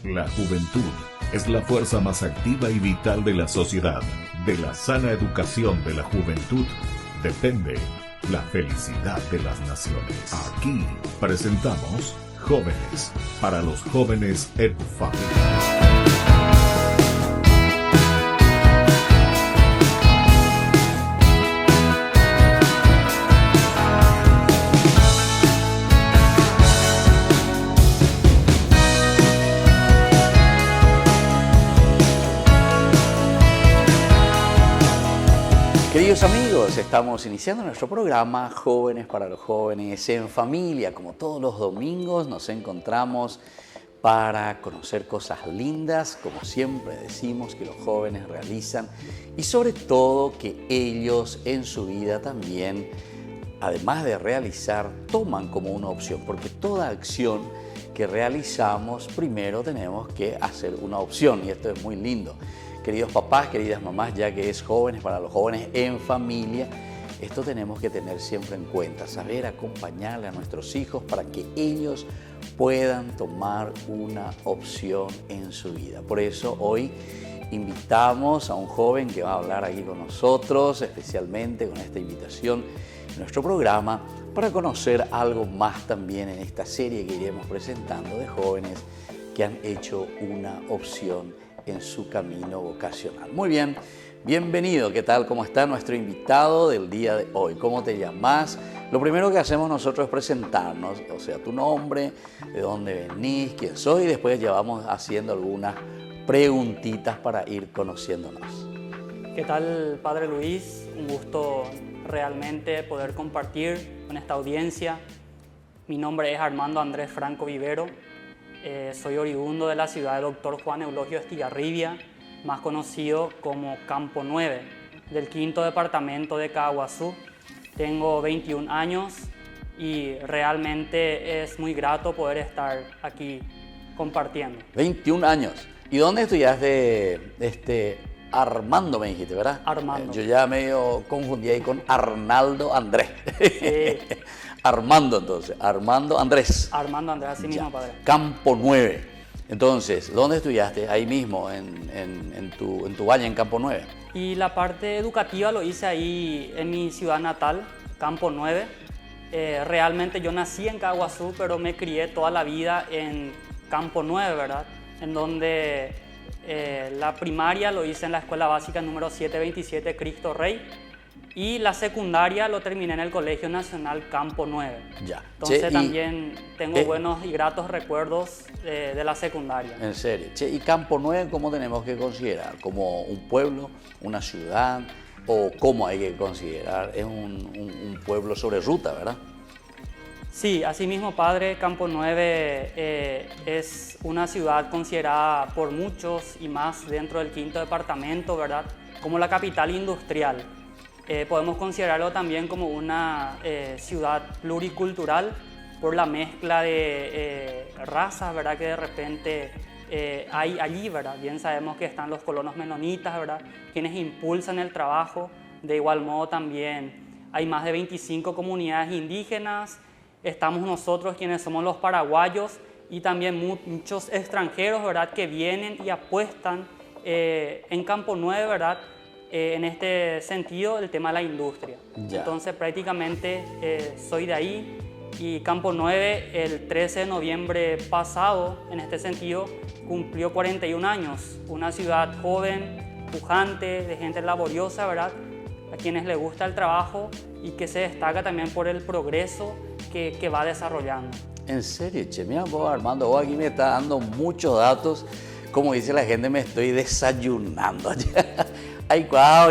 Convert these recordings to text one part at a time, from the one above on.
La juventud es la fuerza más activa y vital de la sociedad. De la sana educación de la juventud depende la felicidad de las naciones. Aquí presentamos Jóvenes para los Jóvenes en Familia. Queridos amigos, estamos iniciando nuestro programa Jóvenes para los Jóvenes en Familia. Como todos los domingos nos encontramos para conocer cosas lindas, como siempre decimos que los jóvenes realizan, y sobre todo que ellos en su vida también, además de realizar, toman como una opción, porque toda acción que realizamos primero tenemos que hacer una opción, y esto es muy lindo. Queridos papás, queridas mamás, ya que es Jóvenes para los Jóvenes en Familia, esto tenemos que tener siempre en cuenta, saber acompañarle a nuestros hijos para que ellos puedan tomar una opción en su vida. Por eso hoy invitamos a un joven que va a hablar aquí con nosotros, especialmente con esta invitación en nuestro programa, para conocer algo más también en esta serie que iremos presentando de jóvenes que han hecho una opción en su camino vocacional. Muy bien, bienvenido. ¿Qué tal? ¿Cómo está nuestro invitado del día de hoy? ¿Cómo te llamas? Lo primero que hacemos nosotros es presentarnos, o sea, tu nombre, de dónde venís, quién soy, y después ya vamos haciendo algunas preguntitas para ir conociéndonos. ¿Qué tal, Padre Luis? Un gusto realmente poder compartir con esta audiencia. Mi nombre es Armando Andrés Franco Vivero. Soy oriundo de la ciudad de Dr. Juan Eulogio Estigarribia, más conocido como Campo 9, del 5º departamento de Caaguazú. Tengo 21 años y realmente es muy grato poder estar aquí compartiendo. 21 años. ¿Y dónde estudiaste? Armando me dijiste, ¿verdad? Armando. Yo ya medio confundí ahí con Arnaldo Andrés. Sí. Armando entonces, Armando Andrés. Armando Andrés, así mismo, padre. Campo 9. Entonces, ¿dónde estudiaste? Ahí mismo, en tu valle, en Campo 9. Y la parte educativa lo hice ahí en mi ciudad natal, Campo 9. Realmente yo nací en Caaguazú, pero me crié toda la vida en Campo 9, ¿verdad? En donde la primaria lo hice en la escuela básica número 727 Cristo Rey. Y la secundaria lo terminé en el Colegio Nacional Campo 9. Ya. Entonces también tengo buenos y gratos recuerdos de la secundaria. En serio. ¿Y Campo 9 cómo tenemos que considerar? ¿Como un pueblo, una ciudad? ¿O cómo hay que considerar? Es un pueblo sobre ruta, ¿verdad? Sí, así mismo, padre, Campo 9 es una ciudad considerada por muchos y más dentro del 5º departamento, ¿verdad? Como la capital industrial. Podemos considerarlo también como una ciudad pluricultural por la mezcla de razas, ¿verdad? Que de repente hay allí, ¿verdad? Bien sabemos que están los colonos menonitas, ¿verdad? Quienes impulsan el trabajo. De igual modo también hay más de 25 comunidades indígenas. Estamos nosotros quienes somos los paraguayos y también muchos extranjeros, ¿verdad? Que vienen y apuestan en Campo 9, ¿verdad? En este sentido, el tema de la industria. Ya. Entonces, prácticamente soy de ahí y Campo 9, el 13 de noviembre pasado, en este sentido, cumplió 41 años. Una ciudad joven, pujante, de gente laboriosa, ¿verdad? A quienes les gusta el trabajo y que se destaca también por el progreso que va desarrollando. En serio, che, mira vos, Armando, vos aquí me estás dando muchos datos. Como dice la gente, me estoy desayunando allá. Ay, guau,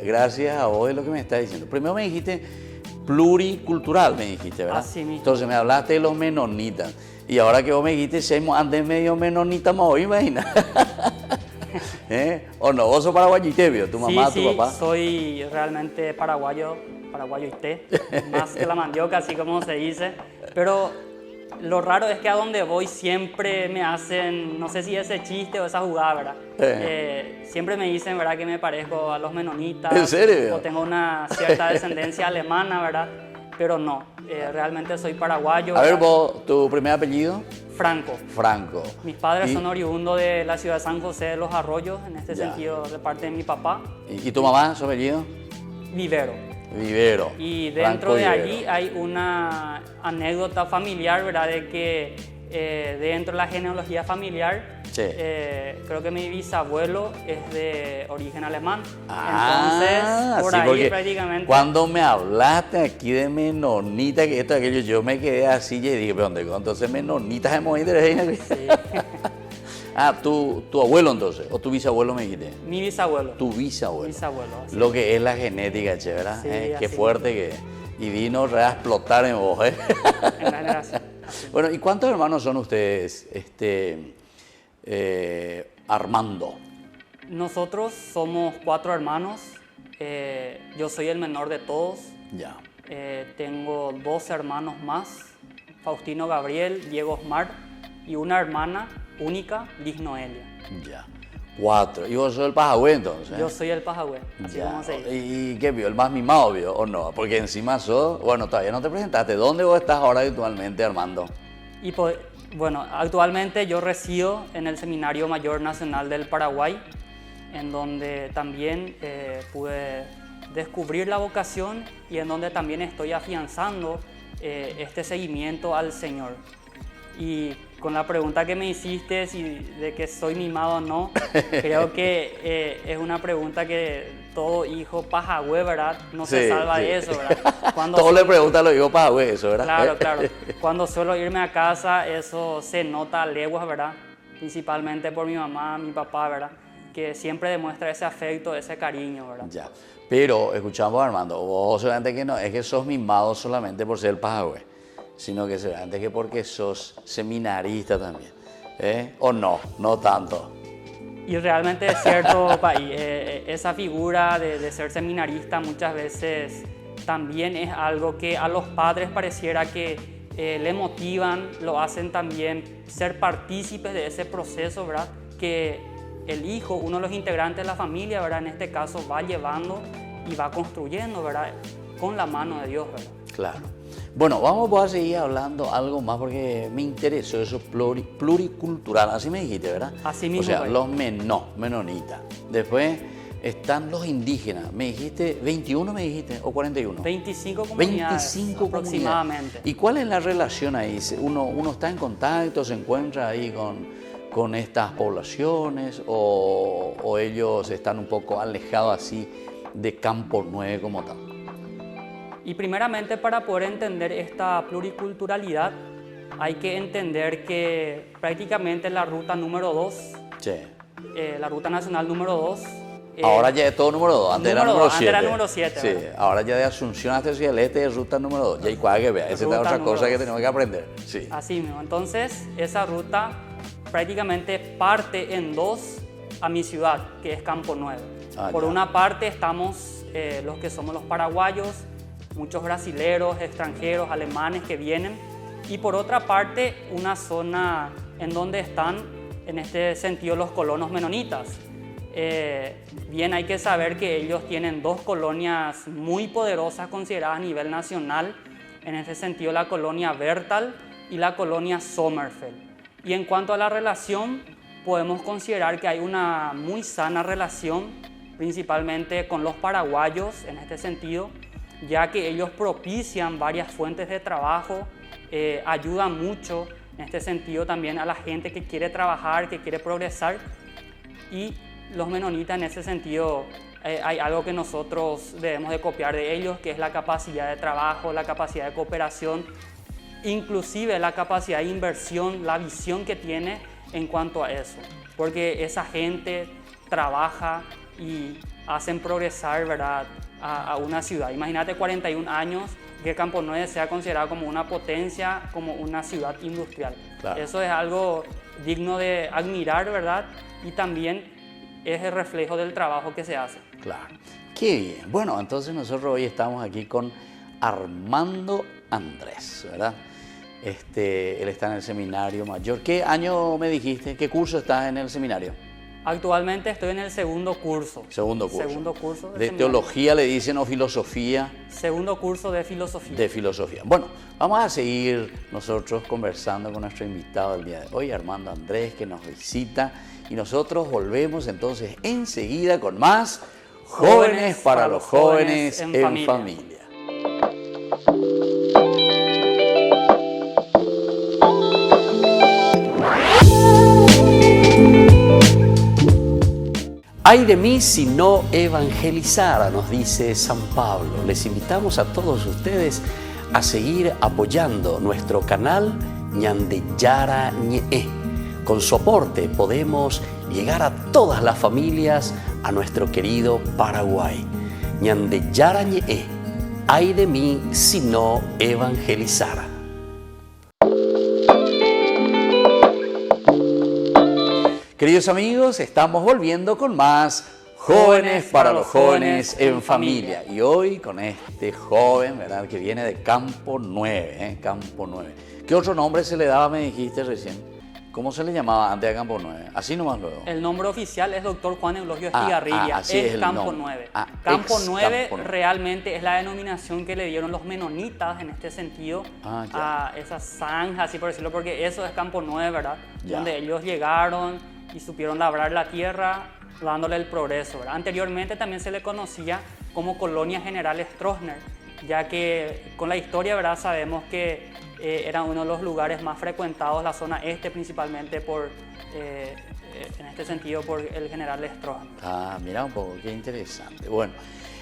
gracias a vos de lo que me estás diciendo. Primero me dijiste pluricultural, me dijiste, ¿verdad? Así mismo. Entonces me hablaste de los menonitas. Y ahora que vos me dijiste, somos antes medio menonita, más hoy, imagina. ¿O no? ¿Vos sos paraguayitebio? ¿Tu mamá, tu papá? Sí, soy realmente paraguayo y té, más que la mandioca, así como se dice. Pero lo raro es que a donde voy siempre me hacen, no sé si ese chiste o esa jugada, ¿verdad? Siempre me dicen, ¿verdad?, que me parezco a los menonitas. ¿En serio? O tengo una cierta descendencia alemana, ¿verdad? Pero no, realmente soy paraguayo. A ver, vos, ¿tu primer apellido? Franco. Franco. Mis padres Y- son oriundos de la ciudad de San José de los Arroyos, en este Ya. sentido, de parte de mi papá, ¿Y tu mamá, su apellido? Vivero. Vivero. Y Franco dentro de Vivero. allí hay una anécdota familiar, ¿verdad? De que dentro de la genealogía familiar, Sí. creo que mi bisabuelo es de origen alemán. Ah, Entonces, por sí, ahí porque prácticamente... cuando me hablaste aquí de menonita, que esto, aquello, yo me quedé así y dije, ¿pero dónde? Entonces menonitas de Moisés. Sí. Ah, tu abuelo entonces, o tu bisabuelo me dijiste. Mi bisabuelo. Tu bisabuelo. Bisabuelo, así. Lo que es la genética, che, ¿verdad? Sí, Qué así fuerte que es. Y vino a explotar en vos, ¿eh? En la generación. Bueno, ¿y cuántos hermanos son ustedes, Armando? Nosotros somos 4 hermanos. Yo soy el menor de todos. Ya, Tengo 2 hermanos más, Faustino Gabriel, Diego Osmar, y una hermana única, Liz Noelia. ya. 4. ¿Y vos sos el pajagüe entonces? Yo soy el pajagüe, así Ya. vamos a seguir. ¿Y qué vio? ¿El más mimado vio o no? Porque encima sos, bueno, todavía no te presentaste. ¿Dónde vos estás ahora actualmente, Armando? Y bueno, actualmente yo resido en el Seminario Mayor Nacional del Paraguay, en donde también pude descubrir la vocación y en donde también estoy afianzando este seguimiento al Señor. Y con la pregunta que me hiciste de que soy mimado o no, creo que es una pregunta que todo hijo pajagüe, ¿verdad? No se Sí, salva sí. de eso, ¿verdad? Todos le preguntan a los hijos pajagüe eso, ¿verdad? Claro, claro. Cuando suelo irme a casa, eso se nota a leguas, ¿verdad? Principalmente por mi mamá, mi papá, ¿verdad? Que siempre demuestra ese afecto, ese cariño, ¿verdad? Ya. Pero, escuchamos, Armando, vos solamente que no es que sos mimado solamente por ser el pajagüe, sino que solamente que porque sos seminarista también. ¿Eh? ¿O no? No tanto. Y realmente es cierto, Paí, esa figura de ser seminarista muchas veces también es algo que a los padres pareciera que le motivan, lo hacen también ser partícipes de ese proceso, ¿verdad? Que el hijo, uno de los integrantes de la familia, ¿verdad? En este caso va llevando y va construyendo, ¿verdad? Con la mano de Dios, ¿verdad? Claro. Bueno, vamos a seguir hablando algo más porque me interesó eso pluricultural, así me dijiste, ¿verdad? Así mismo, O sea, Paí. los menonitas. Después están los indígenas. Me dijiste, 21 me dijiste, o 41. 25 comunidades 25 aproximadamente. comunidades. ¿Y cuál es la relación ahí? ¿Uno está en contacto, se encuentra ahí con estas poblaciones o ellos están un poco alejados así de Campo 9 como tal? Y primeramente para poder entender esta pluriculturalidad hay que entender que prácticamente la ruta número 2, Sí. la ruta nacional número 2, Ahora ya es todo número 2, antes era número número dos, 7. antes era número 7, Sí, ¿verdad? ahora ya de Asunción hasta Ciudad del Este es ruta número 2. Ya hay que ver, esa es Ruta otra número cosa que dos. tenemos que aprender. Sí. Así mismo. Entonces, esa ruta prácticamente parte en 2 a mi ciudad, que es Campo 9. Ah, Por ya. una parte estamos los que somos los paraguayos, muchos brasileros, extranjeros, alemanes que vienen. Y por otra parte, una zona en donde están, en este sentido, los colonos menonitas. Bien, hay que saber que ellos tienen 2 colonias muy poderosas consideradas a nivel nacional, en ese sentido la colonia Bertal y la colonia Sommerfeld. Y en cuanto a la relación, podemos considerar que hay una muy sana relación, principalmente con los paraguayos en este sentido, ya que ellos propician varias fuentes de trabajo, ayudan mucho en este sentido también a la gente que quiere trabajar, que quiere progresar. Y los menonitas en ese sentido hay algo que nosotros debemos de copiar de ellos, que es la capacidad de trabajo, la capacidad de cooperación, inclusive la capacidad de inversión, la visión que tiene en cuanto a eso. Porque esa gente trabaja y hacen progresar, ¿verdad?, a una ciudad. Imagínate 41 años que Campo 9 sea considerado como una potencia, como una ciudad industrial. Claro. Eso es algo digno de admirar, ¿verdad? Y también es el reflejo del trabajo que se hace. Claro. Qué bien. Bueno, entonces nosotros hoy estamos aquí con Armando Andrés, ¿verdad? Él está en el seminario mayor. ¿Qué año me dijiste? ¿Qué curso está en el seminario? Actualmente estoy en el segundo curso. Segundo curso. Segundo curso De seminario. teología le dicen o filosofía. Segundo curso de filosofía. De filosofía. Bueno, vamos a seguir nosotros conversando con nuestro invitado del día de hoy, Armando Andrés, que nos visita. Y nosotros volvemos entonces enseguida con más Jóvenes para los Jóvenes en Familia. Ay de mí si no evangelizara, nos dice San Pablo. Les invitamos a todos ustedes a seguir apoyando nuestro canal Ñandeyara Ñe'e. Con su aporte podemos llegar a todas las familias a nuestro querido Paraguay. Ñandeyara Ñe'e. Ay de mí si no evangelizara. Queridos amigos, estamos volviendo con más Jóvenes para los Jóvenes en Familia. Y hoy con este joven, ¿verdad?, que viene de Campo 9, Campo 9. ¿Qué otro nombre se le daba, me dijiste recién? ¿Cómo se le llamaba antes de Campo 9? Así nomás luego. El nombre oficial es Dr. Juan Eulogio Estigarribia, así es el Campo nombre. 9. Campo 9 Campo 9 realmente es la denominación que le dieron los menonitas en este sentido a esas zanjas, así por decirlo, porque eso es Campo 9, ¿verdad? Ya. Donde ellos llegaron y supieron labrar la tierra dándole el progreso, ¿verdad? Anteriormente también se le conocía como Colonia General Stroessner, ya que con la historia, ¿verdad?, sabemos que era uno de los lugares más frecuentados, la zona este principalmente por, en este sentido, por el general Stroessner. Mira un poco, qué interesante. Bueno,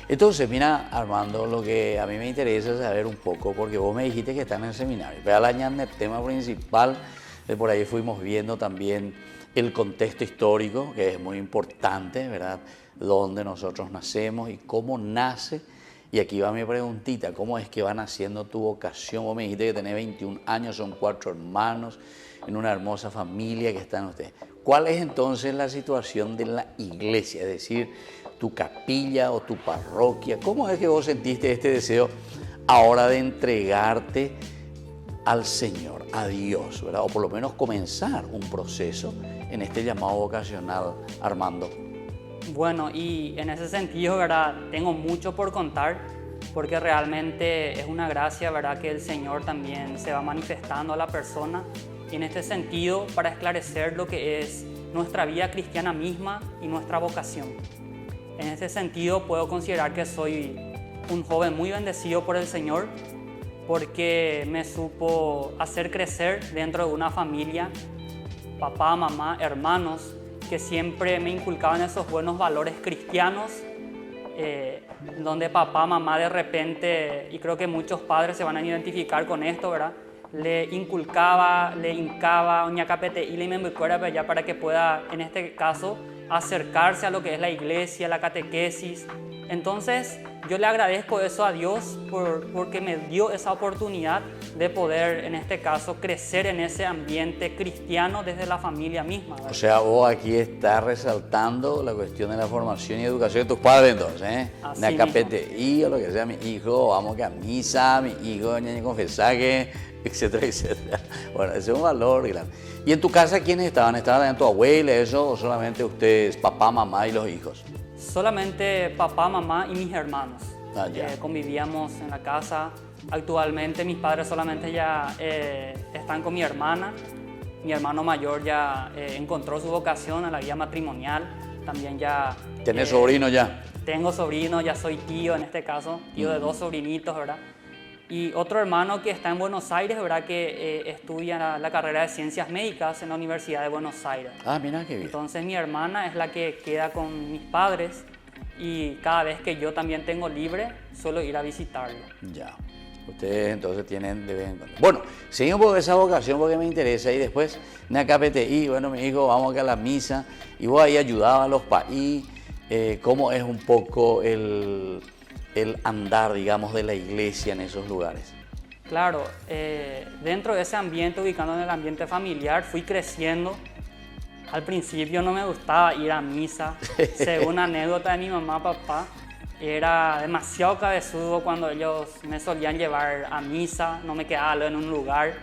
entonces, mira, Armando, lo que a mí me interesa es saber un poco, porque vos me dijiste que están en el seminario, pero el tema principal, de por ahí fuimos viendo también el contexto histórico, que es muy importante, ¿verdad?, dónde nosotros nacemos y cómo nace. Y aquí va mi preguntita, ¿cómo es que va naciendo tu vocación? Vos me dijiste que tenés 21 años, son 4 hermanos, en una hermosa familia que está en ustedes. ¿Cuál es entonces la situación de la iglesia? Es decir, tu capilla o tu parroquia. ¿Cómo es que vos sentiste este deseo ahora de entregarte al Señor, a Dios, ¿verdad? O por lo menos comenzar un proceso en este llamado vocacional, Armando. Bueno, y en ese sentido, ¿verdad?, tengo mucho por contar, porque realmente es una gracia, ¿verdad?, que el Señor también se va manifestando a la persona, y en este sentido, para esclarecer lo que es nuestra vida cristiana misma y nuestra vocación. En ese sentido, puedo considerar que soy un joven muy bendecido por el Señor, porque me supo hacer crecer dentro de una familia, papá, mamá, hermanos, que siempre me inculcaban esos buenos valores cristianos, donde papá, mamá de repente, y creo que muchos padres se van a identificar con esto, ¿verdad?, le inculcaba, le hincaba, oñacapete y le membecuera ya para que pueda, en este caso, acercarse a lo que es la iglesia, la catequesis. Entonces, yo le agradezco eso a Dios porque me dio esa oportunidad de poder, en este caso, crecer en ese ambiente cristiano desde la familia misma, ¿verdad? O sea, vos aquí estás resaltando la cuestión de la formación y educación de tus padres, entonces, ¿eh? Así Una mismo. KPTI o lo que sea, mi hijo, vamos que a misa, mi hijo, ni confesaje, etcétera, etcétera. Bueno, ese es un valor grande. ¿Y en tu casa quiénes estaban? ¿Estaban también tu abuela, eso, o solamente ustedes, papá, mamá y los hijos? Solamente papá, mamá y mis hermanos. Ya. Convivíamos en la casa. Actualmente mis padres solamente ya están con mi hermana. Mi hermano mayor ya encontró su vocación a la vida matrimonial. También ya... ¿Tenés sobrino ya? Tengo sobrino, ya soy tío en este caso, tío de 2 sobrinitos, ¿verdad? Y otro hermano que está en Buenos Aires, ¿verdad?, que estudia la carrera de Ciencias Médicas en la Universidad de Buenos Aires. Mira qué bien. Entonces mi hermana es la que queda con mis padres y cada vez que yo también tengo libre, suelo ir a visitarlo. Ya. Ustedes entonces tienen de vez en cuando. Bueno, seguimos por esa vocación porque me interesa y después en la KPTI, bueno, mi hijo, vamos acá a la misa y vos ahí ayudabas a los país, cómo es un poco el andar, digamos, de la iglesia en esos lugares. Claro, dentro de ese ambiente, ubicando en el ambiente familiar, fui creciendo. Al principio no me gustaba ir a misa. Según anécdota de mi mamá, papá, era demasiado cabezudo cuando ellos me solían llevar a misa, no me quedaba en un lugar.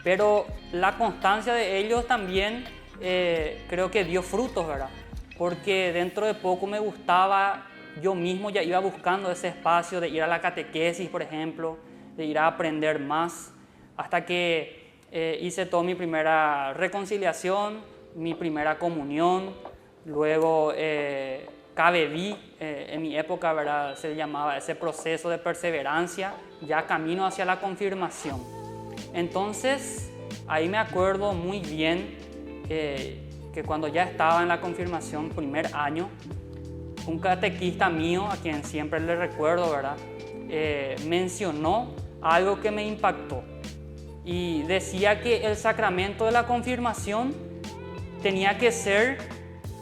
Pero la constancia de ellos también creo que dio frutos, ¿verdad? porque dentro de poco me gustaba, yo mismo ya iba buscando ese espacio de ir a la catequesis, por ejemplo, de ir a aprender más, hasta que hice toda mi primera reconciliación, mi primera comunión, luego KBV, en mi época, ¿verdad?, se llamaba ese proceso de perseverancia, ya camino hacia la confirmación. Entonces, ahí me acuerdo muy bien que cuando ya estaba en la confirmación, primer año, un catequista mío, a quien siempre le recuerdo, ¿verdad?, mencionó algo que me impactó y decía que el sacramento de la confirmación tenía que ser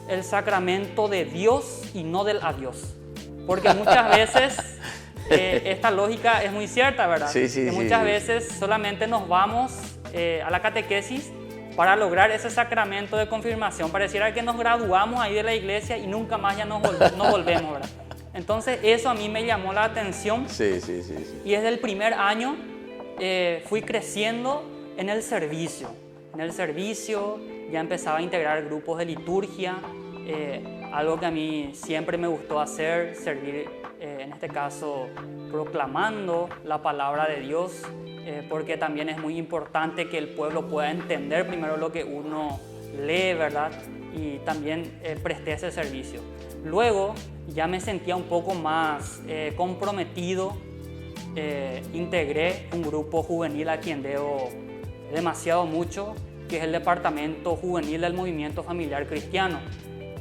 el sacramento de Dios y no del adiós, porque muchas veces esta lógica es muy cierta, ¿verdad? Sí, sí, que sí, muchas sí. veces solamente nos vamos a la catequesis para lograr ese sacramento de confirmación. Pareciera que nos graduamos ahí de la iglesia y nunca más ya no volvemos, ¿verdad? Entonces eso a mí me llamó la atención. Sí, sí, sí, sí. Y desde el primer año fui creciendo en el servicio. En el servicio ya empezaba a integrar grupos de liturgia, algo que a mí siempre me gustó hacer, servir, en este caso, proclamando la palabra de Dios, porque también es muy importante que el pueblo pueda entender primero lo que uno lee, ¿verdad? Y también presté ese servicio. Luego ya me sentía un poco más comprometido, integré un grupo juvenil a quien debo demasiado mucho, que es el Departamento Juvenil del Movimiento Familiar Cristiano.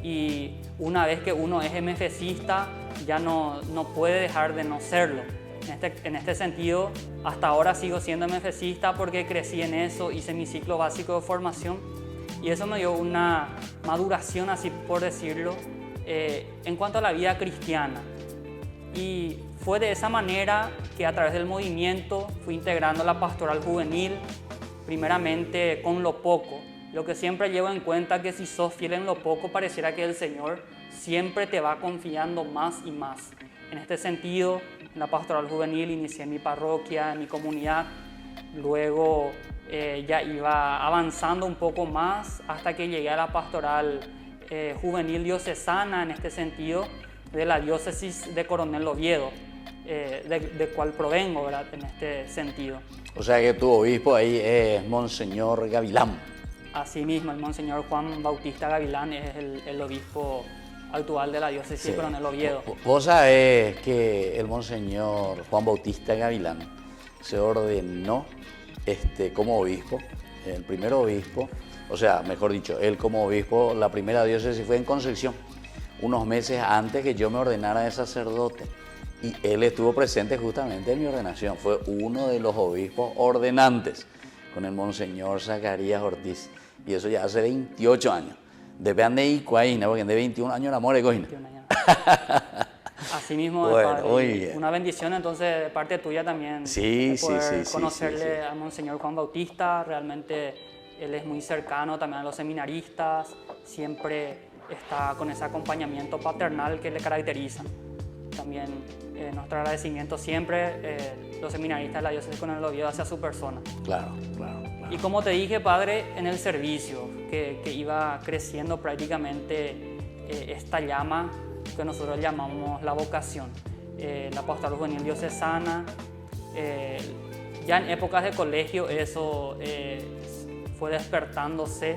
Y una vez que uno es MFCista, ya no puede dejar de no serlo. En este sentido, hasta ahora sigo siendo MFCista porque crecí en eso, hice mi ciclo básico de formación y eso me dio una maduración, así por decirlo, en cuanto a la vida cristiana. Y fue de esa manera que a través del movimiento fui integrando la pastoral juvenil, primeramente con lo poco. Lo que siempre llevo en cuenta es que si sos fiel en lo poco, pareciera que el Señor siempre te va confiando más y más. En este sentido, en la pastoral juvenil inicié mi parroquia, en mi comunidad, luego ya iba avanzando un poco más hasta que llegué a la pastoral juvenil diocesana, en este sentido, de la diócesis de Coronel Oviedo, de cual provengo, ¿verdad?, en este sentido. O sea que tu obispo ahí es Monseñor Gavilán. Asimismo, el Monseñor Juan Bautista Gavilán es el obispo actual de la diócesis de Coronel Oviedo. Vos sabés que el Monseñor Juan Bautista Gavilán se ordenó como obispo, el primer obispo, o sea, mejor dicho, él como obispo, la primera diócesis fue en Concepción, unos meses antes que yo me ordenara de sacerdote. Y él estuvo presente justamente en mi ordenación, fue uno de los obispos ordenantes con el Monseñor Zacarías Ortiz. Y eso ya hace 28 años. Depende de Icuaína, porque de 21 años la amor es coina. Así mismo, bueno, muy bien. Una bendición entonces de parte tuya también. Sí, poder sí, conocerle a Monseñor Juan Bautista. Realmente él es muy cercano también a los seminaristas. Siempre está con ese acompañamiento paternal que le caracteriza. También nuestro agradecimiento siempre, los seminaristas de la diócesis con el Oviedo hacia su persona. Claro, claro. Y como te dije, padre, en el servicio, que iba creciendo prácticamente esta llama que nosotros llamamos la vocación. La pastoral juvenil diocesana, ya en épocas de colegio eso fue despertándose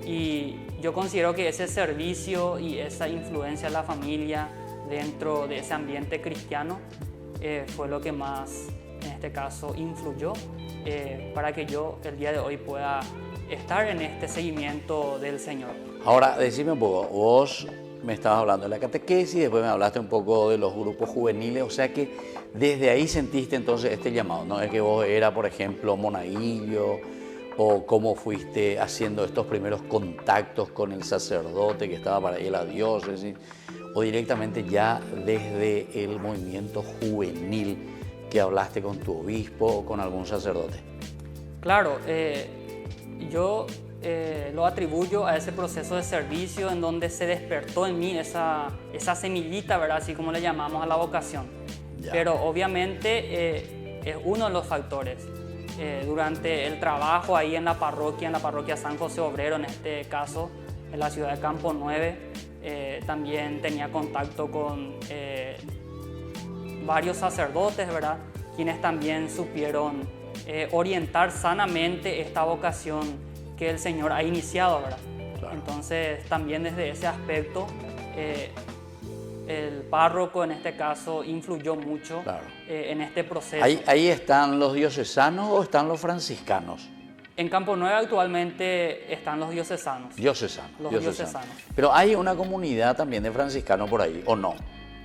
y yo considero que ese servicio y esa influencia de la familia dentro de ese ambiente cristiano fue lo que más, en este caso, influyó para que yo el día de hoy pueda estar en este seguimiento del Señor. Ahora, decime un poco, vos me estabas hablando de la catequesis, después me hablaste un poco de los grupos juveniles, o sea que desde ahí sentiste entonces este llamado, ¿no? Es que vos eras, por ejemplo, monaguillo, o cómo fuiste haciendo estos primeros contactos con el sacerdote que estaba para ir a la diócesis, o directamente ya desde el movimiento juvenil que hablaste con tu obispo o con algún sacerdote. Claro, yo lo atribuyo a ese proceso de servicio en donde se despertó en mí esa semillita, ¿verdad? Así como le llamamos a la vocación. Ya. Pero obviamente es uno de los factores. Durante el trabajo ahí en la parroquia San José Obrero, en este caso, en la ciudad de Campo 9, También tenía contacto con varios sacerdotes, ¿verdad? Quienes también supieron orientar sanamente esta vocación que el Señor ha iniciado, ¿verdad? Claro. Entonces, también desde ese aspecto, el párroco en este caso influyó mucho, claro, en este proceso. ¿Ahí están los diocesanos o están los franciscanos? En Campo Nuevo actualmente están los diocesanos. Diocesanos. Diocesanos. Pero hay una comunidad también de franciscanos por ahí, ¿o no?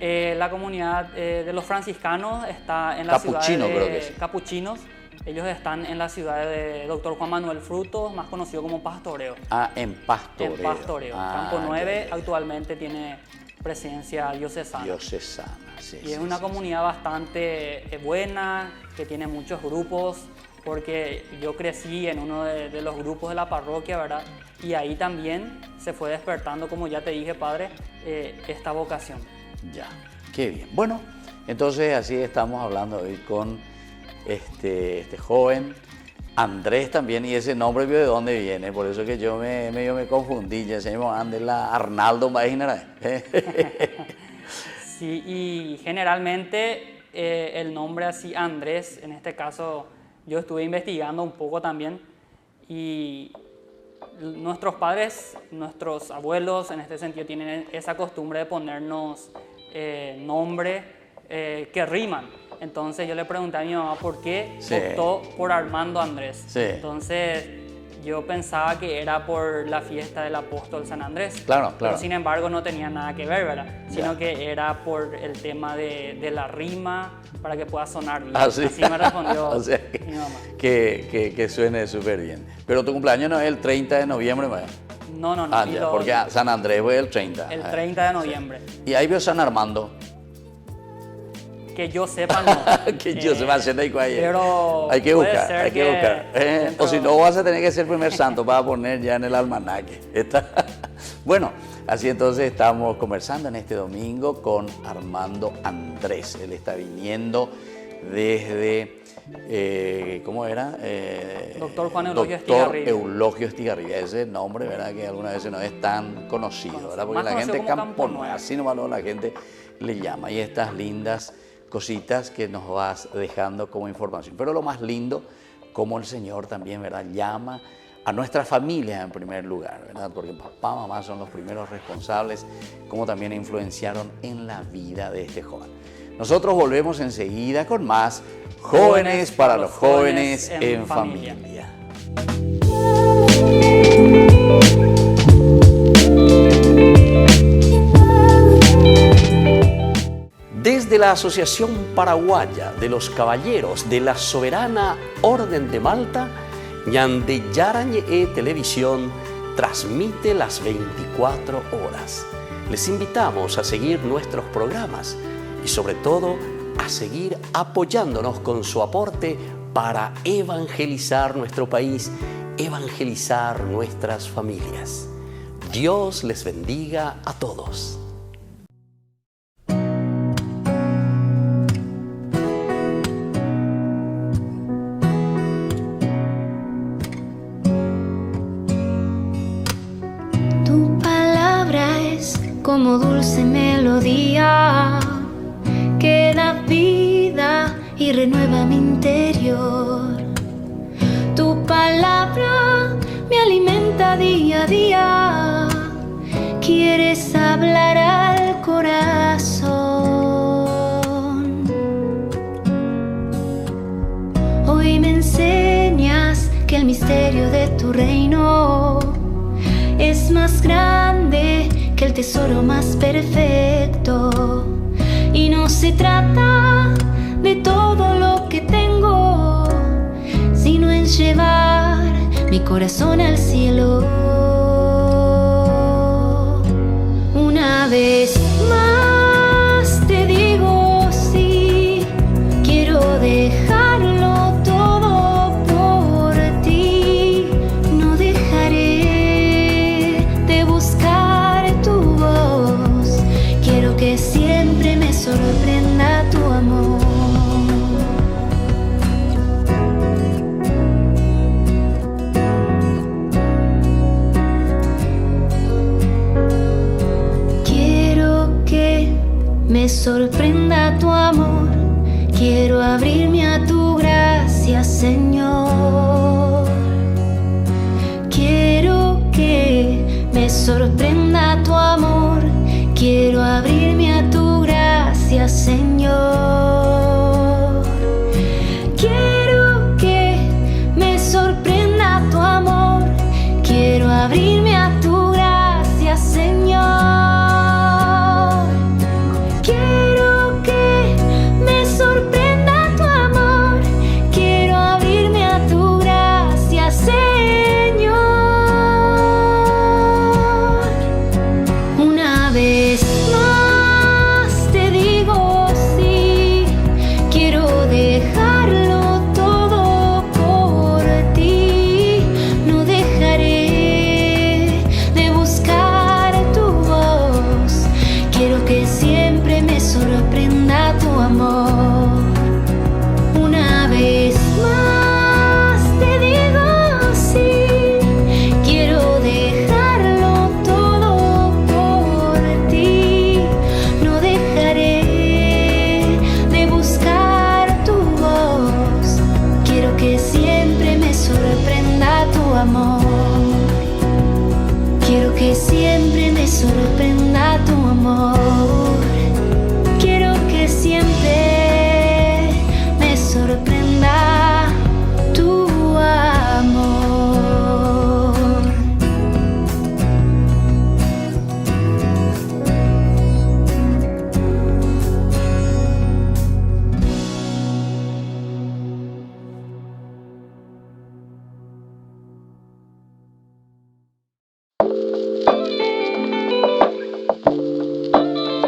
La comunidad de los franciscanos está en la ciudad de Capuchinos. Ellos están en la ciudad de Dr. Juan Manuel Frutos, más conocido como Pastoreo. Ah, en Pastoreo. En Pastoreo. Campo 9 actualmente tiene presencia diocesana. Diocesana, sí. Y es una comunidad bastante buena, que tiene muchos grupos, porque yo crecí en uno de los grupos de la parroquia, ¿verdad? Y ahí también se fue despertando, como ya te dije, padre, esta vocación. Ya, qué bien. Bueno, entonces así estamos hablando hoy con este joven Andrés también, y ese nombre de dónde viene, por eso que yo medio me confundí, ya se llama Arnaldo, imagínate. Sí, y generalmente el nombre así, Andrés, en este caso yo estuve investigando un poco también, y nuestros padres, nuestros abuelos en este sentido tienen esa costumbre de ponernos nombres que riman. Entonces yo le pregunté a mi mamá por qué optó por Armando Andrés. Sí. Entonces yo pensaba que era por la fiesta del apóstol San Andrés. Claro. Pero sin embargo no tenía nada que ver, ¿verdad? Sino Ya. que era por el tema de la rima, para que pueda sonar bien. ¿Ah, sí? Así me respondió O sea, mi mamá. Que suene súper bien. Pero tu cumpleaños no es el 30 de noviembre, ¿verdad? No. Ah, ya, porque San Andrés fue el 30. El 30 de noviembre. Y ahí vio San Armando. Que yo sepa, no. Que yo sepa, pero hay que puede buscar, ser hay que buscar. dentro- O si no, vas a tener que ser primer santo para poner ya en el almanaque. Bueno, así entonces estamos conversando en este domingo con Armando Andrés. Él está viniendo desde, ¿cómo era? Doctor Juan Eulogio Doctor Estigarribia. Eulogio Estigarribia. Ese nombre, ¿verdad? Que algunas veces no es tan conocido, ¿verdad? Porque Más la conocido gente como Campo Campo Nuevo, Nuevo. así nomás la gente le llama. Y estas lindas cositas que nos vas dejando como información. Pero lo más lindo, como el Señor también, ¿verdad? Llama a nuestra familia en primer lugar, ¿verdad? Porque papá, mamá son los primeros responsables, como también influenciaron en la vida de este joven. Nosotros volvemos enseguida con más Jóvenes para los Jóvenes en Familia. Desde la Asociación Paraguaya de los Caballeros de la Soberana Orden de Malta, Ñande Yarañe Televisión transmite las 24 horas. Les invitamos a seguir nuestros programas y sobre todo a seguir apoyándonos con su aporte para evangelizar nuestro país, evangelizar nuestras familias. Dios les bendiga a todos. Tu palabra es como dulce melodía que da vida y renueva mi interior. Tu palabra me alimenta día a día. Quieres hablar al corazón. Hoy me enseñas que el misterio de tu reino es más grande que el tesoro más perfecto. Y no se trata de todo lo que tengo, sino en llevar mi corazón al cielo. Una vez más te digo sí, quiero dejarlo todo por ti. No dejaré de buscar tu voz. Quiero que siempre me sorprenda tu amor. me sorprenda tu amor. Quiero abrirme a tu gracia, Señor. Quiero que me sorprenda tu amor. Quiero abrirme a tu gracia, Señor. Quiero que me sorprenda tu amor. Quiero abrirme a tu gracia, Señor. Quiero que me sorprenda tu amor. Quiero abrirme a tu gracia, Señor. Una vez más te digo sí. Quiero dejarlo todo por ti. No dejaré de buscar tu voz. Quiero que siempre me sorprenda tu amor. Una vez más te digo sí. Quiero dejarlo todo por ti. No dejaré de buscar tu voz. Quiero que siempre me sorprenda tu amor. Quiero que siempre me sorprenda tu amor. Quiero que siempre me sorprenda tu amor.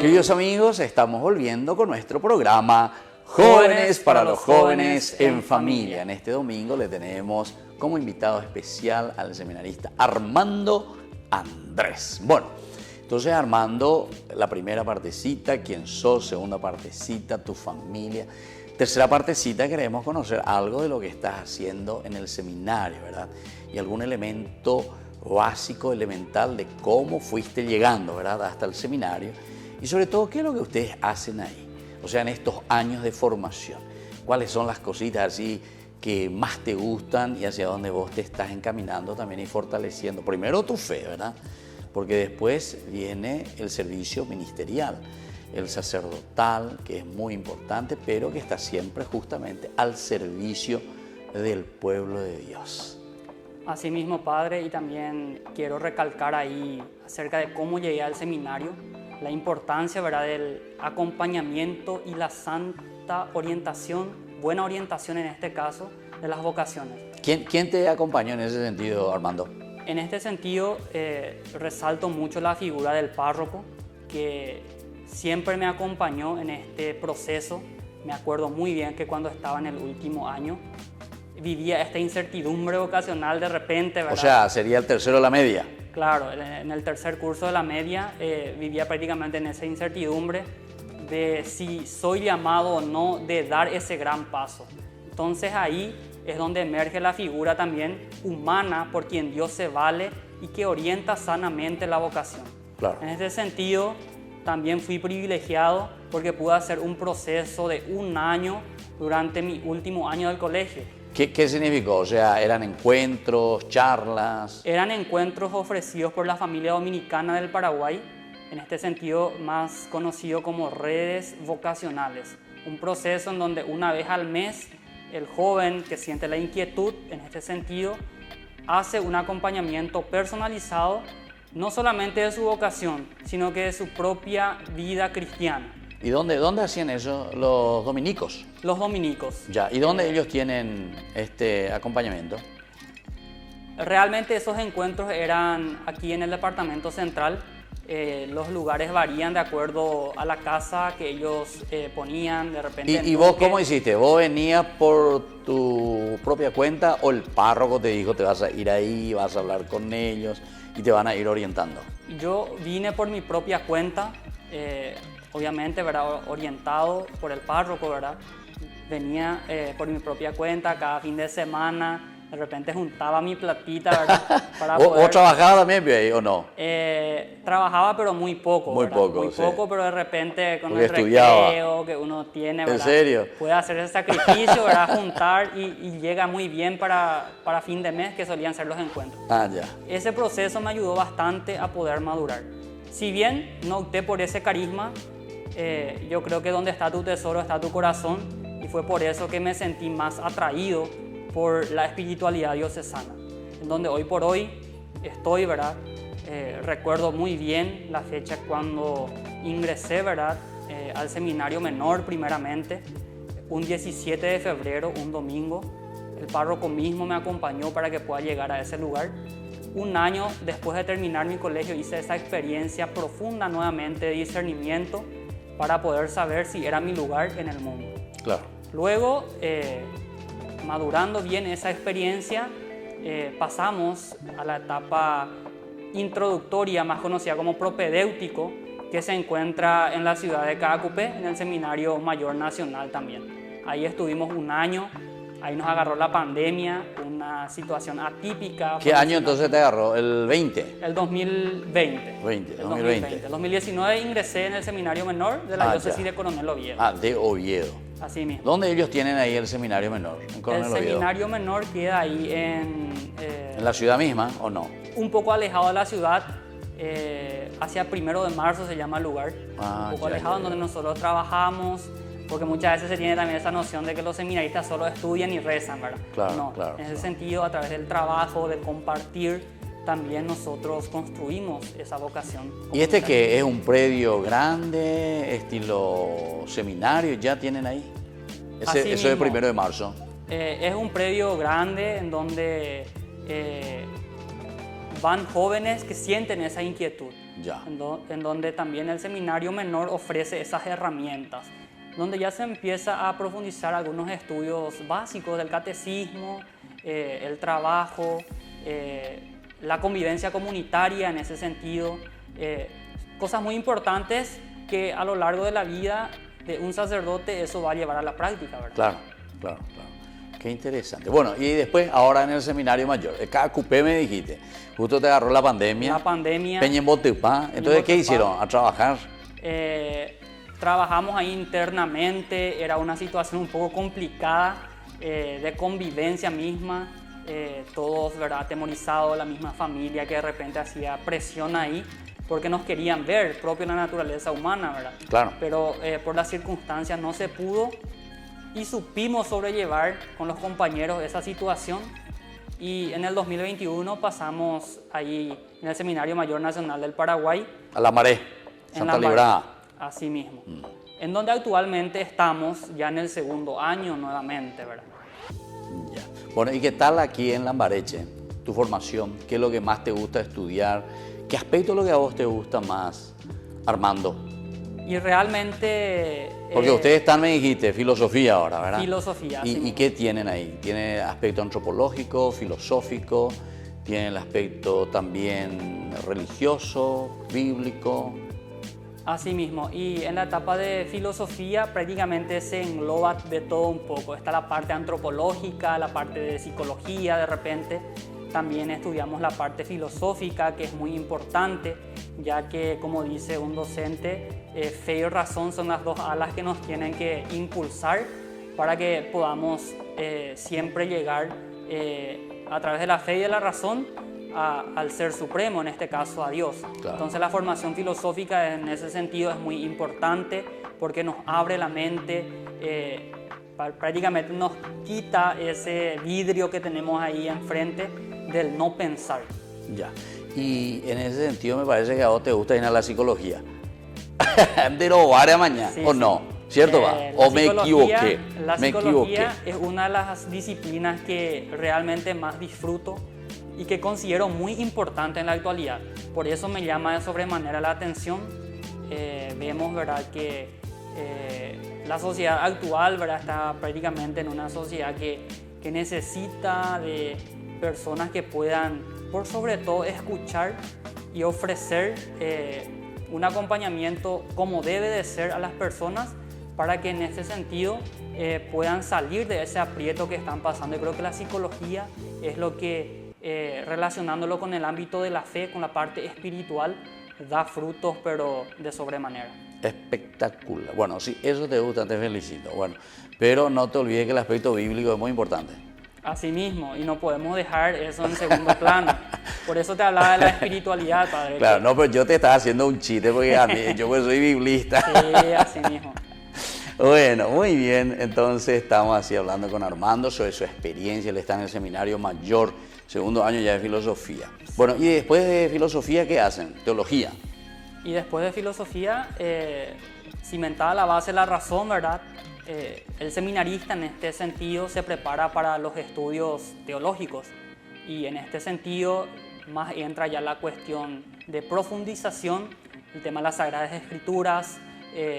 Queridos amigos, estamos volviendo con nuestro programa Jóvenes para los Jóvenes en Familia. En este domingo le tenemos como invitado especial al seminarista Armando Andrés. Bueno, entonces Armando, la primera partecita, quién sos, segunda partecita, tu familia. Tercera partecita, queremos conocer algo de lo que estás haciendo en el seminario, ¿verdad? Y algún elemento básico, elemental de cómo fuiste llegando, ¿verdad?, hasta el seminario. Y sobre todo, ¿qué es lo que ustedes hacen ahí? O sea, en estos años de formación, ¿cuáles son las cositas así que más te gustan y hacia dónde vos te estás encaminando también y fortaleciendo? Primero tu fe, ¿verdad? Porque después viene el servicio ministerial, el sacerdotal, que es muy importante, pero que está siempre justamente al servicio del pueblo de Dios. Asimismo, Padre, y también quiero recalcar ahí acerca de cómo llegué al seminario, la importancia, ¿verdad?, del acompañamiento y la santa orientación, buena orientación en este caso, de las vocaciones. ¿Quién te acompañó en ese sentido, Armando? En este sentido, resalto mucho la figura del párroco, que siempre me acompañó en este proceso. Me acuerdo muy bien que cuando estaba en el último año, vivía esta incertidumbre vocacional de repente, ¿verdad? O sea, sería el tercero de la media. Claro, en el tercer curso de la media vivía prácticamente en esa incertidumbre de si soy llamado o no, de dar ese gran paso. Entonces ahí es donde emerge la figura también humana por quien Dios se vale y que orienta sanamente la vocación. Claro. En este sentido, también fui privilegiado porque pude hacer un proceso de 1 año durante mi último año del colegio. ¿Qué significó? O sea, ¿eran encuentros, charlas? Eran encuentros ofrecidos por la familia dominicana del Paraguay, en este sentido más conocido como redes vocacionales. Un proceso en donde una vez al mes el joven que siente la inquietud en este sentido hace un acompañamiento personalizado, no solamente de su vocación, sino que de su propia vida cristiana. ¿Y dónde hacían eso los dominicos? Los dominicos. Ya, ¿y dónde ellos tienen este acompañamiento? Realmente esos encuentros eran aquí en el departamento central. Los lugares varían de acuerdo a la casa que ellos ponían de repente. ¿Y vos cómo hiciste? ¿Vos venías por tu propia cuenta o el párroco te dijo te vas a ir ahí, vas a hablar con ellos y te van a ir orientando? Yo vine por mi propia cuenta, obviamente, ¿verdad?, orientado por el párroco, ¿verdad? Venía por mi propia cuenta cada fin de semana, De repente juntaba mi platita, ¿verdad? Para ¿Vos trabajabas también, ahí, o no? Trabajaba, pero muy poco. Muy ¿verdad? poco, Muy sí. poco, pero de repente con Porque el estudiaba. recreo que uno tiene, ¿verdad? ¿En serio? Puede hacer ese sacrificio, ¿verdad? Juntar y llega muy bien para fin de mes, que solían ser los encuentros. Ah, ya. Ese proceso me ayudó bastante a poder madurar. Si bien no opté por ese carisma, yo creo que donde está tu tesoro está tu corazón, y fue por eso que me sentí más atraído por la espiritualidad diocesana, en donde hoy por hoy estoy, ¿verdad? Recuerdo muy bien la fecha cuando ingresé, ¿verdad? Al seminario menor primeramente, un 17 de febrero, un domingo. El párroco mismo me acompañó para que pueda llegar a ese lugar. Un año después de terminar mi colegio hice esa experiencia profunda nuevamente de discernimiento para poder saber si era mi lugar en el mundo. Claro. Luego, madurando bien esa experiencia, pasamos a la etapa introductoria, más conocida como propedéutico, que se encuentra en la ciudad de Caacupé, en el Seminario Mayor Nacional también. Ahí estuvimos un año. Ahí nos agarró la pandemia, una situación atípica. ¿Qué año entonces te agarró? ¿El 20? El 2020. El 2020. El 2019 ingresé en el seminario menor de la diócesis de Coronel Oviedo. Ah, de Oviedo. Así mismo. ¿Dónde ellos tienen ahí el seminario menor? En Coronel El Oviedo. seminario menor queda ahí ¿En la ciudad misma o no? un poco alejado de la ciudad, hacia 1 de marzo se llama el lugar. Un poco alejado, donde nosotros trabajamos. Porque muchas veces se tiene también esa noción de que los seminaristas solo estudian y rezan, ¿verdad? Claro, no, claro. En ese sentido, a través del trabajo, de compartir, también nosotros construimos esa vocación. ¿Y este qué? ¿Es un predio grande, estilo seminario? ¿Ya tienen ahí? Eso es 1 de marzo. Es un predio grande en donde van jóvenes que sienten esa inquietud. Ya. En donde también el seminario menor ofrece esas herramientas, donde ya se empieza a profundizar algunos estudios básicos del catecismo, el trabajo, la convivencia comunitaria en ese sentido, cosas muy importantes que a lo largo de la vida de un sacerdote eso va a llevar a la práctica, ¿verdad? Claro. Qué interesante. Bueno, y después, ahora en el seminario mayor, Caacupé me dijiste, justo te agarró la pandemia. La pandemia. Peñembotepá. Entonces, ¿qué hicieron? ¿A trabajar? Trabajamos ahí internamente, era una situación un poco complicada de convivencia misma, todos, ¿verdad?, atemorizados, la misma familia que de repente hacía presión ahí porque nos querían ver, propio de la naturaleza humana, ¿verdad? Claro. Pero por las circunstancias no se pudo y supimos sobrellevar con los compañeros esa situación, y en el 2021 pasamos ahí en el Seminario Mayor Nacional del Paraguay. A Lambaré, Santa Librada. Así mismo, en donde actualmente estamos ya en el 2º año nuevamente, ¿verdad? Ya. Bueno, ¿y qué tal aquí en Lambareche? Tu formación, ¿qué es lo que más te gusta estudiar? ¿Qué aspecto es lo que a vos te gusta más, Armando? Y realmente... Porque ustedes están, me dijiste, filosofía ahora, ¿verdad? Filosofía, sí. ¿Y qué tienen ahí? ¿Tiene aspecto antropológico, filosófico? ¿Tiene el aspecto también religioso, bíblico? Así mismo, y en la etapa de filosofía prácticamente se engloba de todo un poco. Está la parte antropológica, la parte de psicología de repente. También estudiamos la parte filosófica, que es muy importante, ya que, como dice un docente, fe y razón son las dos alas que nos tienen que impulsar para que podamos siempre llegar a través de la fe y de la razón al Ser Supremo, en este caso a Dios. Claro. Entonces la formación filosófica en ese sentido es muy importante porque nos abre la mente, prácticamente nos quita ese vidrio que tenemos ahí enfrente del no pensar. Ya. Y en ese sentido me parece que a vos te gusta ir a la psicología. De robar a mañana, Sí, ¿o sí. no? ¿Cierto va? ¿O me equivoqué? La Me psicología equivoqué. es una de las disciplinas que realmente más disfruto y que considero muy importante en la actualidad. Por eso me llama de sobremanera la atención. Vemos, ¿verdad?, que la sociedad actual, ¿verdad?, está prácticamente en una sociedad que necesita de personas que puedan, por sobre todo, escuchar y ofrecer un acompañamiento como debe de ser a las personas para que en ese sentido puedan salir de ese aprieto que están pasando. Y creo que la psicología es lo que, relacionándolo con el ámbito de la fe, con la parte espiritual, da frutos, pero de sobremanera. Espectacular. Bueno, si eso te gusta, te felicito. Bueno, pero no te olvides que el aspecto bíblico es muy importante. Así mismo, y no podemos dejar eso en segundo plano. Por eso te hablaba de la espiritualidad, padre. Claro, no, pero yo te estaba haciendo un chiste porque a mí, yo pues soy biblista. Sí, así mismo. Bueno, muy bien. Entonces estamos así hablando con Armando sobre su experiencia. Él está en el seminario mayor, segundo año ya de filosofía. Bueno, y después de filosofía, ¿qué hacen? Teología. Y después de filosofía, cimentada la base de la razón, ¿verdad? El seminarista en este sentido se prepara para los estudios teológicos y en este sentido más entra ya la cuestión de profundización, el tema de las Sagradas Escrituras,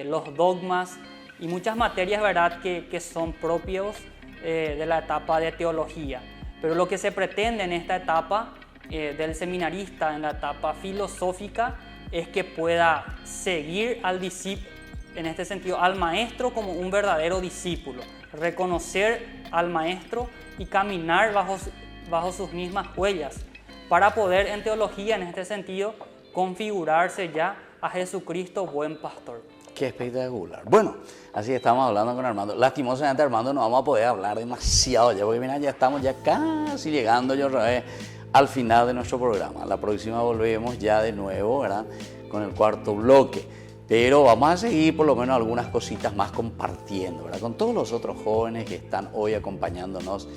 los dogmas y muchas materias, ¿verdad?, que son propios de la etapa de teología. Pero lo que se pretende en esta etapa del seminarista, en la etapa filosófica, es que pueda seguir al discípulo, en este sentido al maestro como un verdadero discípulo, reconocer al maestro y caminar bajo sus mismas huellas, para poder en teología, en este sentido, configurarse ya a Jesucristo buen pastor. Qué espectacular. Bueno, así estamos hablando con Armando. Lastimosamente, Armando, no vamos a poder hablar demasiado ya, porque mira, ya estamos ya casi llegando yo otra vez al final de nuestro programa. La próxima volvemos ya de nuevo, ¿verdad?, con el cuarto bloque. Pero vamos a seguir por lo menos algunas cositas más compartiendo, ¿verdad?, con todos los otros jóvenes que están hoy acompañándonos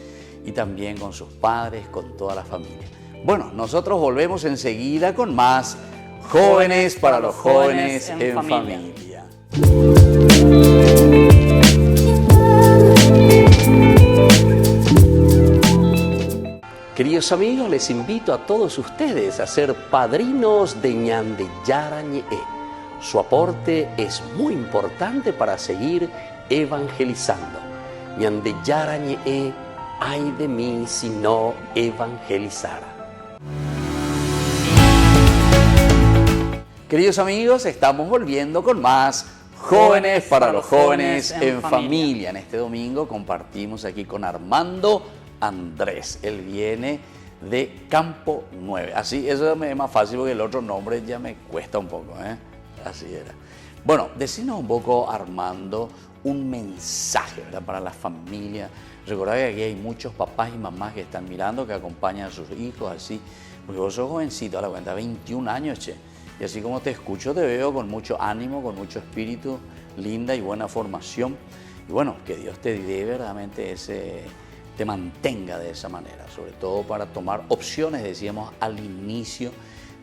y también con sus padres, con toda la familia. Bueno, nosotros volvemos enseguida con más Jóvenes para los Jóvenes en Familia. Queridos amigos, les invito a todos ustedes a ser padrinos de Ñande Yarañe. Su aporte es muy importante para seguir evangelizando. Ñande Yarañe, ay de mí si no evangelizara. Queridos amigos, estamos volviendo con más Jóvenes para los Jóvenes en Familia. En este domingo compartimos aquí con Armando Andrés. Él viene de Campo 9. Así, eso es más fácil porque el otro nombre ya me cuesta un poco, ¿eh? Así era. Bueno, decinos un poco, Armando, un mensaje, ¿verdad?, para la familia. Recordad que aquí hay muchos papás y mamás que están mirando, que acompañan a sus hijos, así. Porque vos sos jovencito, a la cuenta, 21 años, che. Y así como te escucho, te veo con mucho ánimo, con mucho espíritu, linda y buena formación. Y bueno, que Dios te dé verdaderamente te mantenga de esa manera, sobre todo para tomar opciones, decíamos al inicio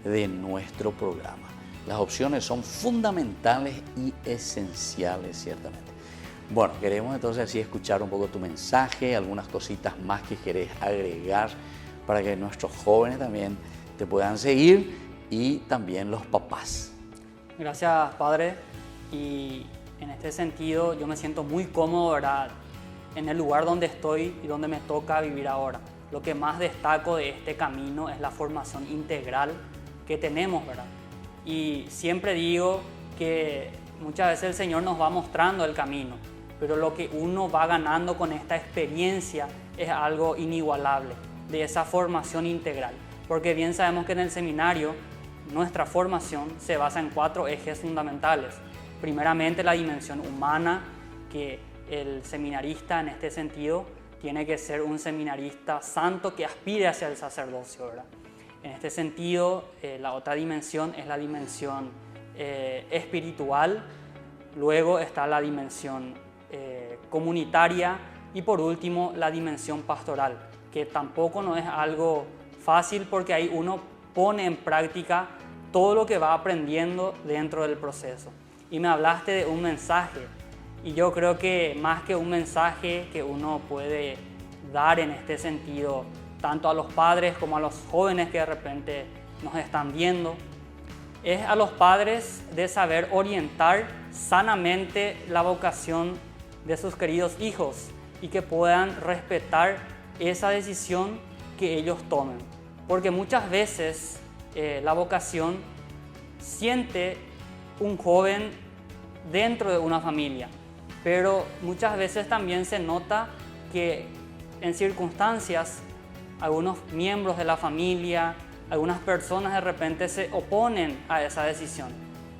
de nuestro programa. Las opciones son fundamentales y esenciales, ciertamente. Bueno, queremos entonces así escuchar un poco tu mensaje, algunas cositas más que querés agregar para que nuestros jóvenes también te puedan seguir y también los papás. Gracias, padre. Y en este sentido yo me siento muy cómodo, ¿verdad?, en el lugar donde estoy y donde me toca vivir ahora. Lo que más destaco de este camino es la formación integral que tenemos, ¿verdad? Y siempre digo que muchas veces el Señor nos va mostrando el camino, pero lo que uno va ganando con esta experiencia es algo inigualable, de esa formación integral. Porque bien sabemos que en el seminario nuestra formación se basa en 4 ejes fundamentales. Primeramente, la dimensión humana, que el seminarista en este sentido tiene que ser un seminarista santo que aspire hacia el sacerdocio, ¿verdad? En este sentido, la otra dimensión es la dimensión espiritual, luego está la dimensión comunitaria y por último la dimensión pastoral, que tampoco no es algo fácil porque ahí uno pone en práctica todo lo que va aprendiendo dentro del proceso. Y me hablaste de un mensaje, y yo creo que más que un mensaje que uno puede dar en este sentido, tanto a los padres como a los jóvenes que de repente nos están viendo, es a los padres de saber orientar sanamente la vocación de sus queridos hijos y que puedan respetar esa decisión que ellos tomen. Porque muchas veces la vocación siente un joven dentro de una familia, pero muchas veces también se nota que en circunstancias algunos miembros de la familia, algunas personas de repente se oponen a esa decisión.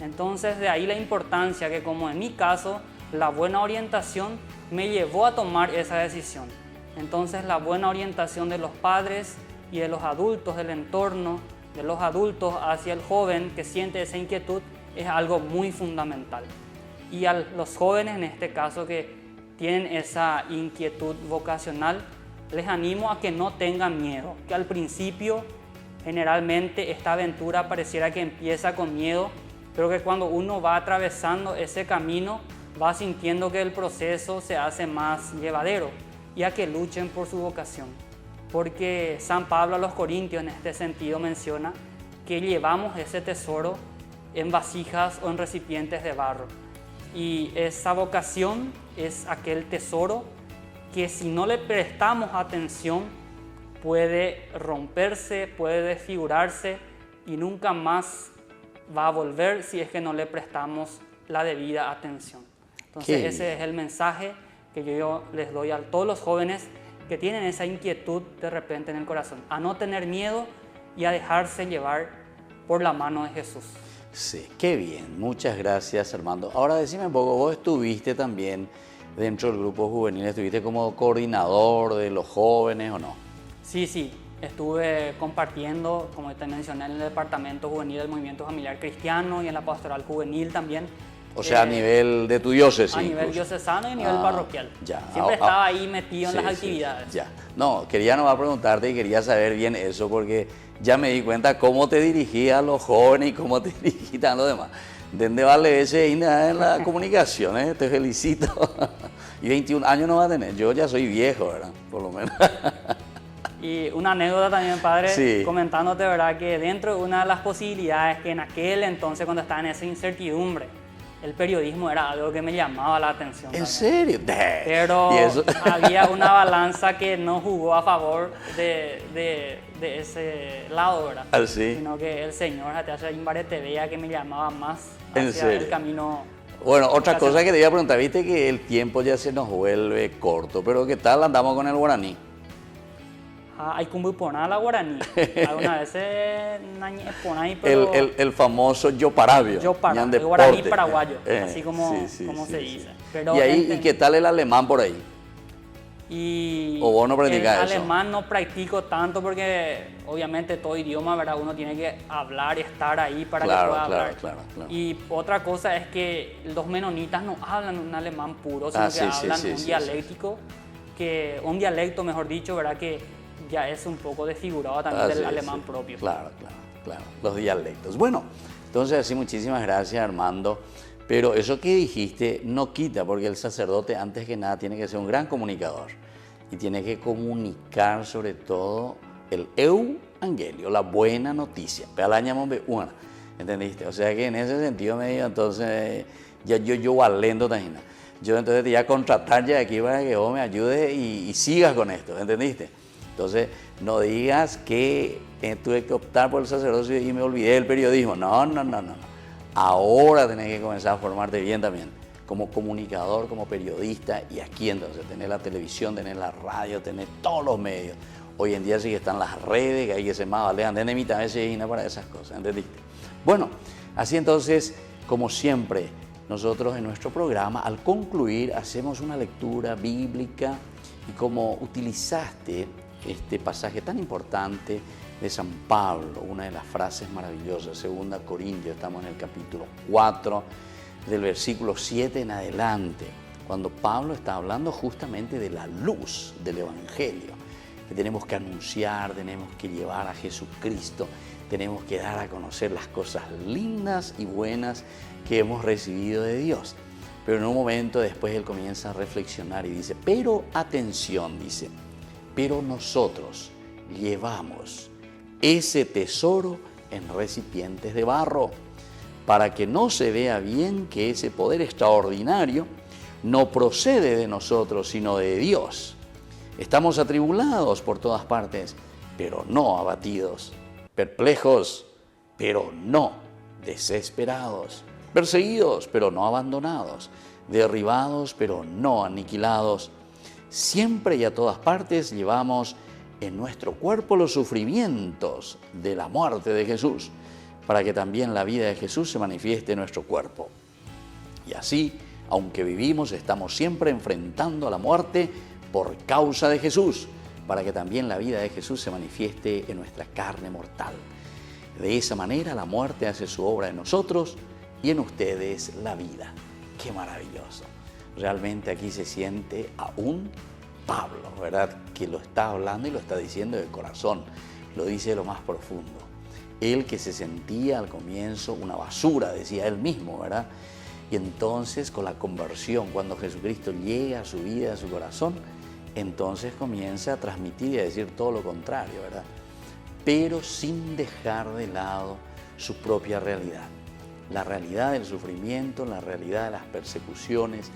Entonces de ahí la importancia que, como en mi caso, la buena orientación me llevó a tomar esa decisión. Entonces la buena orientación de los padres y de los adultos del entorno, de los adultos hacia el joven que siente esa inquietud, es algo muy fundamental. Y a los jóvenes en este caso que tienen esa inquietud vocacional, les animo a que no tengan miedo, que al principio generalmente esta aventura pareciera que empieza con miedo, pero que cuando uno va atravesando ese camino va sintiendo que el proceso se hace más llevadero, y a que luchen por su vocación. Porque San Pablo a los Corintios en este sentido menciona que llevamos ese tesoro en vasijas o en recipientes de barro. Y esa vocación es aquel tesoro que si no le prestamos atención puede romperse, puede desfigurarse y nunca más va a volver si es que no le prestamos la debida atención. Entonces ese es el mensaje que yo les doy a todos los jóvenes que tienen esa inquietud de repente en el corazón, a no tener miedo y a dejarse llevar por la mano de Jesús. Sí, qué bien, muchas gracias, Armando. Ahora decime un poco, vos estuviste también dentro del grupo juvenil, ¿estuviste como coordinador de los jóvenes o no? Sí, estuve compartiendo, como te mencioné, en el departamento juvenil del Movimiento Familiar Cristiano y en la pastoral juvenil también. O sea, a nivel de tu diócesis. A nivel diocesano y a nivel parroquial. Ya. Siempre estaba ahí metido en las sí, actividades. Ya. No, quería nomás preguntarte y quería saber bien eso porque ya me di cuenta cómo te dirigías a los jóvenes y cómo te dirigías a los demás. ¿Dónde vale ese en la comunicación? Te felicito. Y 21 años no va a tener. Yo ya soy viejo, ¿verdad? Por lo menos. Y una anécdota también, padre, sí, comentándote, ¿verdad? Que dentro de una de las posibilidades que en aquel entonces, cuando estaba en esa incertidumbre, el periodismo era algo que me llamaba la atención. ¿En serio? Pero había una balanza que no jugó a favor de ese lado, ¿verdad? ¿Ah, sí? Sino que el Señor te hace vea que me llamaba más hacia el camino. Bueno, otra cosa que te iba a preguntar, viste que el tiempo ya se nos vuelve corto, pero ¿qué tal andamos con el guaraní? Hay que poner la guaraní. Algunas veces pero el famoso yoparabio. El guaraní paraguayo, así como se dice. Pero ¿Y qué tal el alemán por ahí? ¿O vos no practicás eso? El alemán no practico tanto porque obviamente todo idioma, ¿verdad? Uno tiene que hablar y estar ahí para que pueda hablar. Claro. Y otra cosa es que los menonitas no hablan un alemán puro, sino que hablan un dialecto, mejor dicho, ¿verdad? Que ya es un poco desfigurado también del alemán propio. Claro, los dialectos. Bueno, entonces así muchísimas gracias, Armando. Pero eso que dijiste no quita, porque el sacerdote antes que nada tiene que ser un gran comunicador y tiene que comunicar sobre todo el euangelio, la buena noticia. ¿Entendiste? O sea que en ese sentido me digo, entonces ya yo valendo también. Yo entonces te voy a contratar ya aquí para que vos me ayudes y sigas con esto, ¿entendiste? Entonces, no digas que tuve que optar por el sacerdocio y me olvidé del periodismo. No. Ahora tenés que comenzar a formarte bien también, como comunicador, como periodista, y aquí entonces tenés la televisión, tenés la radio, tenés todos los medios. Hoy en día sí que están las redes, que hay que ser más valientes, de mitad de para esas cosas, ¿entendiste? Bueno, así entonces, como siempre, nosotros en nuestro programa, al concluir, hacemos una lectura bíblica y como utilizaste este pasaje tan importante de San Pablo, una de las frases maravillosas, 2 Corintios, estamos en el capítulo 4, del versículo 7 en adelante, cuando Pablo está hablando justamente de la luz del Evangelio, que tenemos que anunciar, tenemos que llevar a Jesucristo, tenemos que dar a conocer las cosas lindas y buenas que hemos recibido de Dios. Pero en un momento después él comienza a reflexionar y dice, pero atención, dice, pero nosotros llevamos ese tesoro en recipientes de barro, para que no se vea bien que ese poder extraordinario no procede de nosotros, sino de Dios. Estamos atribulados por todas partes, pero no abatidos, perplejos, pero no desesperados, perseguidos, pero no abandonados, derribados, pero no aniquilados. Siempre y a todas partes llevamos en nuestro cuerpo los sufrimientos de la muerte de Jesús, para que también la vida de Jesús se manifieste en nuestro cuerpo. Y así, aunque vivimos, estamos siempre enfrentando a la muerte por causa de Jesús, para que también la vida de Jesús se manifieste en nuestra carne mortal. De esa manera la muerte hace su obra en nosotros y en ustedes la vida. ¡Qué maravilloso! Realmente aquí se siente aún Pablo, ¿verdad? Que lo está hablando y lo está diciendo de corazón, lo dice de lo más profundo. Él que se sentía al comienzo una basura, decía él mismo, ¿verdad? Y entonces con la conversión, cuando Jesucristo llega a su vida, a su corazón, entonces comienza a transmitir y a decir todo lo contrario, ¿verdad? Pero sin dejar de lado su propia realidad. La realidad del sufrimiento, la realidad de las persecuciones,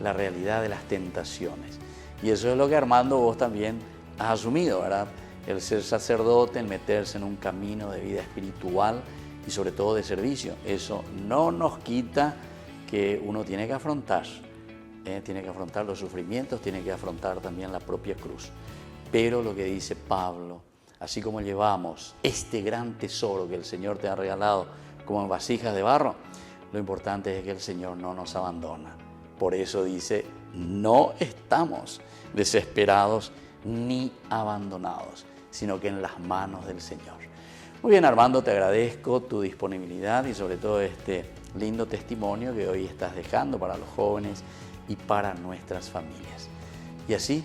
la realidad de las tentaciones. Y eso es lo que, Armando, vos también has asumido, ¿verdad? El ser sacerdote, el meterse en un camino de vida espiritual y sobre todo de servicio. Eso no nos quita que uno tiene que afrontar los sufrimientos, tiene que afrontar también la propia cruz. Pero lo que dice Pablo, así como llevamos este gran tesoro que el Señor te ha regalado como en vasijas de barro, lo importante es que el Señor no nos abandona. Por eso dice, no estamos desesperados ni abandonados, sino que en las manos del Señor. Muy bien, Armando, te agradezco tu disponibilidad y sobre todo este lindo testimonio que hoy estás dejando para los jóvenes y para nuestras familias. Y así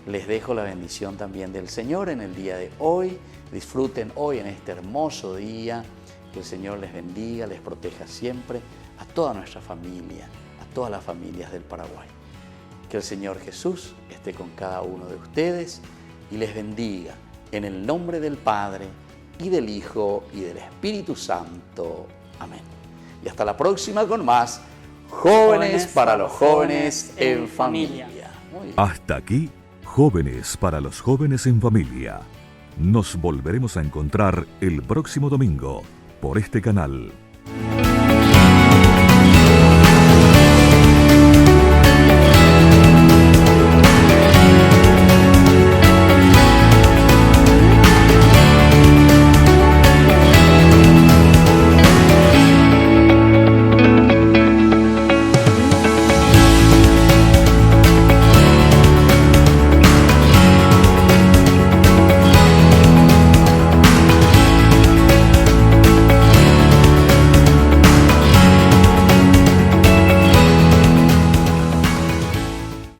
les dejo la bendición también del Señor en el día de hoy. Disfruten hoy en este hermoso día. Que el Señor les bendiga, les proteja siempre a toda nuestra familia, a todas las familias del Paraguay. Que el Señor Jesús esté con cada uno de ustedes y les bendiga en el nombre del Padre y del Hijo y del Espíritu Santo. Amén. Y hasta la próxima con más Jóvenes para los Jóvenes en Familia. Hasta aquí, Jóvenes para los Jóvenes en Familia. Nos volveremos a encontrar el próximo domingo por este canal.